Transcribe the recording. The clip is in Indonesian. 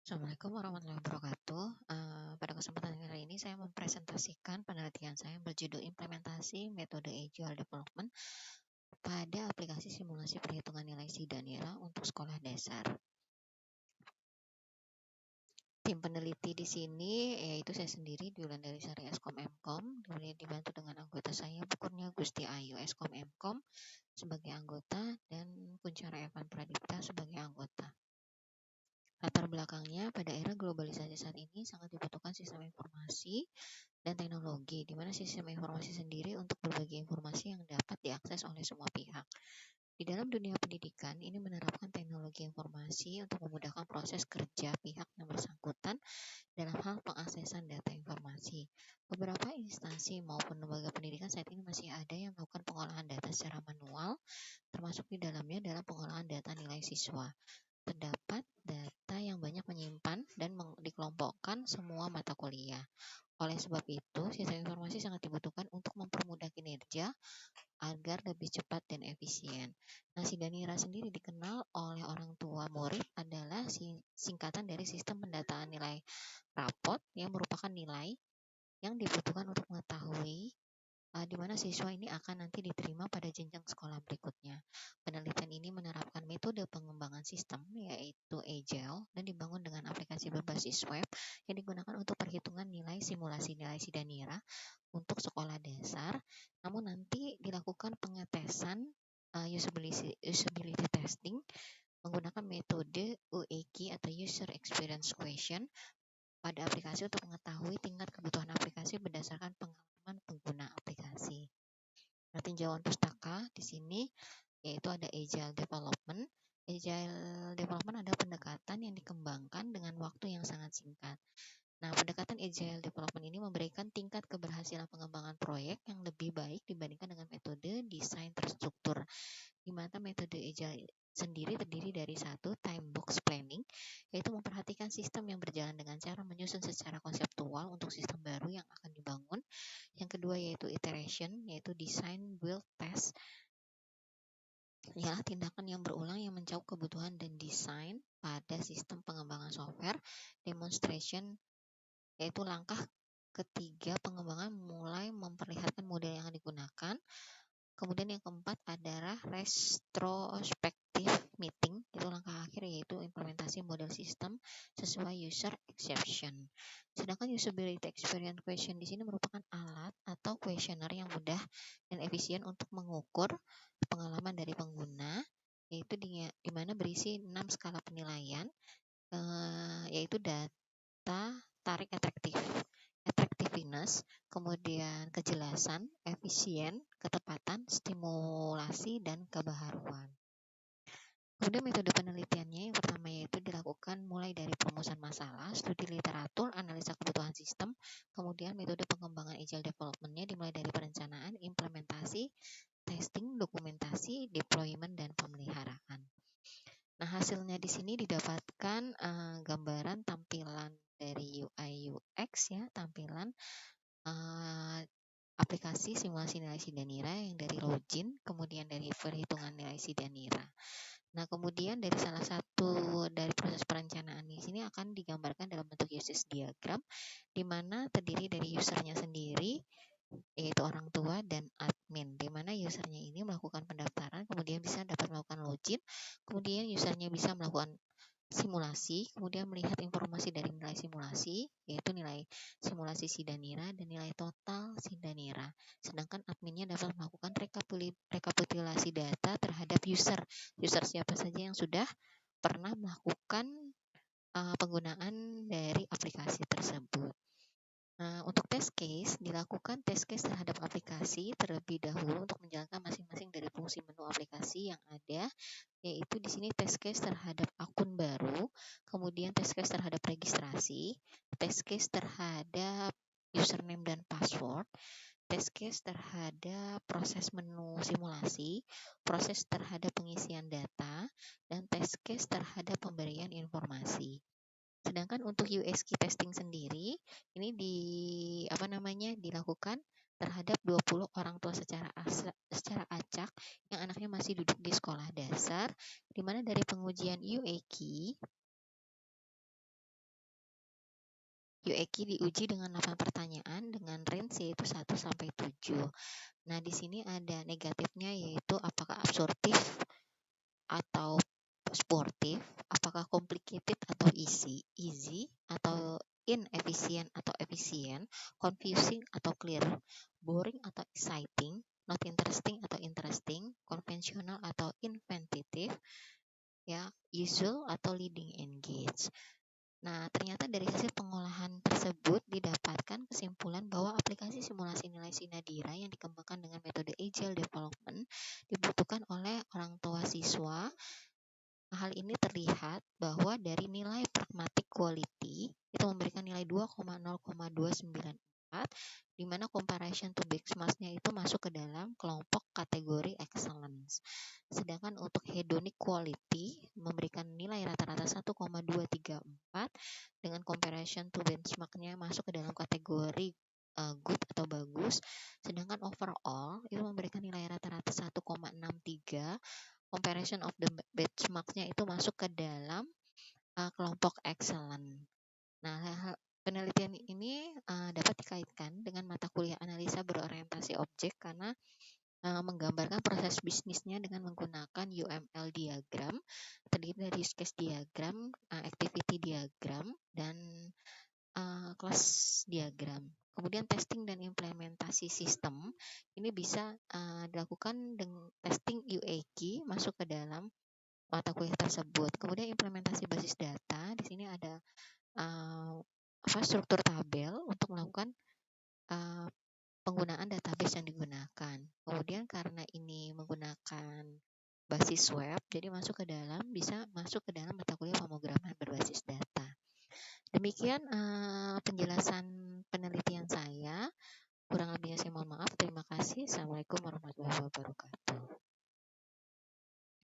Assalamualaikum warahmatullahi wabarakatuh. Pada kesempatan kali ini saya mempresentasikan penelitian saya yang berjudul Implementasi Metode Agile Development pada aplikasi simulasi perhitungan nilai SI dan nilai untuk sekolah dasar. Tim peneliti di sini yaitu saya sendiri, Wulandari Sari Eskom Mkom, kemudian dibantu dengan anggota saya Kurnia Gusti Ayu Eskom Mkom sebagai anggota dan Kunchara Evan Pradipta sebagai anggota. Latar belakangnya, pada era globalisasi saat ini sangat dibutuhkan sistem informasi dan teknologi, di mana sistem informasi sendiri untuk berbagi informasi yang dapat diakses oleh semua pihak. Di dalam dunia pendidikan, ini menerapkan teknologi informasi untuk memudahkan proses kerja pihak yang bersangkutan dalam hal pengaksesan data informasi. Beberapa instansi maupun lembaga pendidikan saat ini masih ada yang melakukan pengolahan data secara manual, termasuk di dalamnya dalam pengolahan data nilai siswa. Terdapat data yang banyak menyimpan dan dikelompokkan semua mata kuliah. Oleh sebab itu, sistem informasi sangat dibutuhkan untuk mempermudah kinerja agar lebih cepat dan efisien. Nah, SIDANIRA sendiri dikenal oleh orang tua murid adalah singkatan dari sistem pendataan nilai rapot yang merupakan nilai yang dibutuhkan untuk mengetahui di mana siswa ini akan nanti diterima pada jenjang sekolah berikutnya. Penelitian ini menerapkan metode pengembangan sistem yaitu Agile dan dibangun dengan aplikasi berbasis web yang digunakan untuk perhitungan nilai simulasi nilai SIDANIRA untuk sekolah dasar. Namun nanti dilakukan pengetesan usability testing menggunakan metode UEQ atau User Experience Question pada aplikasi untuk mengetahui tingkat kebutuhan aplikasi berdasarkan pengalaman pengguna aplikasi. Nah, tinjauan pustaka di sini yaitu ada Agile Development. Agile Development ada pendekatan yang dikembangkan dengan waktu yang sangat singkat. Nah, pendekatan Agile Development ini memberikan tingkat keberhasilan pengembangan proyek yang lebih baik dibandingkan dengan metode desain terstruktur, di mana metode Agile sendiri terdiri dari satu, time box planning, yaitu memperhatikan sistem yang berjalan dengan cara menyusun secara konseptual untuk sistem baru yang akan dibangun. Yang kedua yaitu iteration, yaitu design, build, test, ialah tindakan yang berulang yang mencaup kebutuhan dan desain pada sistem pengembangan software. Demonstration, yaitu langkah ketiga pengembangan mulai memperlihatkan model yang digunakan. Kemudian yang keempat adalah retrospective meeting, itu langkah akhir yaitu implementasi model sistem sesuai user exception. Sedangkan usability experience question di sini merupakan alat atau questionnaire yang mudah dan efisien untuk mengukur pengalaman dari pengguna, yaitu di mana berisi 6 skala penilaian, yaitu data, tarik attractiveness, kemudian kejelasan, efisien, ketepatan, stimulasi, dan kebaharuan. Kemudian metode penelitiannya yang pertama yaitu dilakukan mulai dari perumusan masalah, studi literatur, analisa kebutuhan sistem, kemudian metode pengembangan agile development-nya dimulai dari perencanaan, implementasi, testing, dokumentasi, deployment, dan pemeliharaan. Nah, hasilnya di sini didapatkan gambaran tampilan dari UI UX ya, tampilan aplikasi simulasi nilai SIDANIRA yang dari login, kemudian dari perhitungan nilai SIDANIRA. Nah, kemudian dari salah satu dari proses perencanaan di sini akan digambarkan dalam bentuk usage diagram, di mana terdiri dari usernya sendiri, yaitu orang tua dan admin, di mana usernya ini melakukan pendaftaran, kemudian bisa dapat melakukan login, kemudian usernya bisa melakukan simulasi, kemudian melihat informasi dari nilai simulasi, yaitu nilai simulasi SIDANIRA dan nilai total SIDANIRA. Sedangkan adminnya dapat melakukan rekapitulasi data terhadap user siapa saja yang sudah pernah melakukan penggunaan dari aplikasi tersebut. Nah, untuk test case, dilakukan test case terhadap aplikasi terlebih dahulu untuk menjalankan masing-masing dari fungsi menu aplikasi yang ada, yaitu di sini test case terhadap akun baru, kemudian test case terhadap registrasi, test case terhadap username dan password, test case terhadap proses menu simulasi, proses terhadap pengisian data, dan test case terhadap pemberian informasi. Sedangkan untuk USQ testing sendiri ini dilakukan terhadap 20 orang tua secara acak yang anaknya masih duduk di sekolah dasar, di mana dari pengujian UEQ UEQ diuji dengan 8 pertanyaan dengan range yaitu 1 sampai 7. Nah, di sini ada negatifnya yaitu apakah absorptif atau sportif, apakah complicated atau easy atau inefficient atau efficient, confusing atau clear, boring atau exciting, not interesting atau interesting, konvensional atau inventive, ya, usual atau leading engage. Nah, ternyata dari hasil pengolahan tersebut didapatkan kesimpulan bahwa aplikasi simulasi nilai Sinadira yang dikembangkan dengan metode Agile Development dibutuhkan oleh orang tua siswa. Hal ini terlihat bahwa dari nilai pragmatic quality itu memberikan nilai 2,0294, di mana comparison to benchmark-nya itu masuk ke dalam kelompok kategori excellence. Sedangkan untuk hedonic quality memberikan nilai rata-rata 1,234 dengan comparison to benchmark-nya masuk ke dalam kategori good atau bagus. Sedangkan overall itu memberikan nilai rata-rata 1,63, comparison of the benchmark-nya itu masuk ke dalam kelompok excellent. Nah, penelitian ini dapat dikaitkan dengan mata kuliah analisa berorientasi objek karena menggambarkan proses bisnisnya dengan menggunakan UML diagram, terdiri dari use case diagram, activity diagram, dan class diagram. Kemudian testing dan implementasi sistem ini bisa dilakukan dengan testing UAQ masuk ke dalam mata kuliah tersebut. Kemudian implementasi basis data, di sini ada struktur tabel untuk melakukan penggunaan database yang digunakan. Kemudian karena ini menggunakan basis web, jadi bisa masuk ke dalam mata kuliah pemrograman berbasis data. Demikian penjelasan penelitian saya. Kurang lebihnya saya mohon maaf. Terima kasih. Assalamualaikum warahmatullahi wabarakatuh.